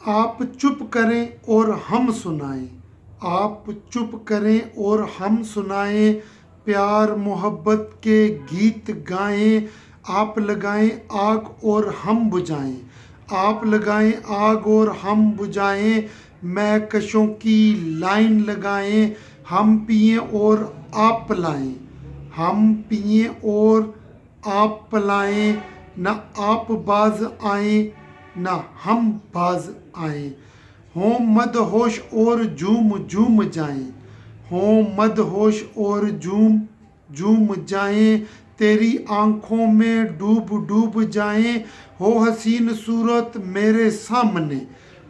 آپ چپ کریں اور ہم سنائیں، آپ چپ کریں اور ہم سنائیں، پیار محبت کے گیت گائیں، آپ لگائیں آگ اور ہم بجھائیں، آپ لگائیں آگ اور ہم بجھائیں، مہکشوں کی لائن لگائیں، ہم پئیں اور آپ پلائیں، ہم پئیں اور آپ پلائیں، نہ آپ باز آئیں نہ ہم باز آئیں، ہوں مدہوش اور جھوم جھوم جائیں، ہوں مدہوش اور جھوم جھوم جائیں، تیری آنکھوں میں ڈوب ڈوب جائیں، ہو حسین صورت میرے سامنے،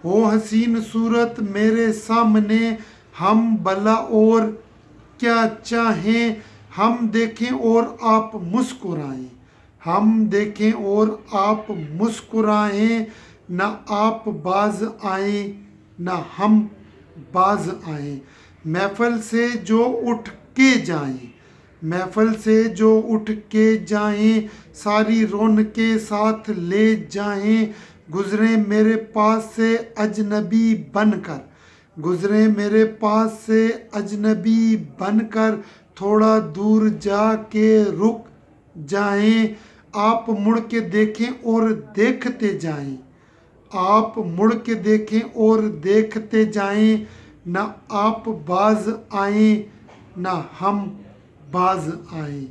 ہو حسین صورت میرے سامنے، ہم بھلا اور کیا چاہیں، ہم دیکھیں اور آپ مسکرائیں، ہم دیکھیں اور آپ مسکرائیں، نہ آپ باز آئیں نہ ہم باز آئیں، محفل سے جو اٹھ کے جائیں، محفل سے جو اٹھ کے جائیں، ساری رونقیں ساتھ لے جائیں، گزریں میرے پاس سے اجنبی بن کر، گزریں میرے پاس سے اجنبی بن کر، تھوڑا دور جا کے رک جائیں، آپ مڑ کے دیکھیں اور دیکھتے جائیں، آپ مڑ کے دیکھیں اور دیکھتے جائیں، نہ آپ باز آئیں نہ ہم باز آئیں۔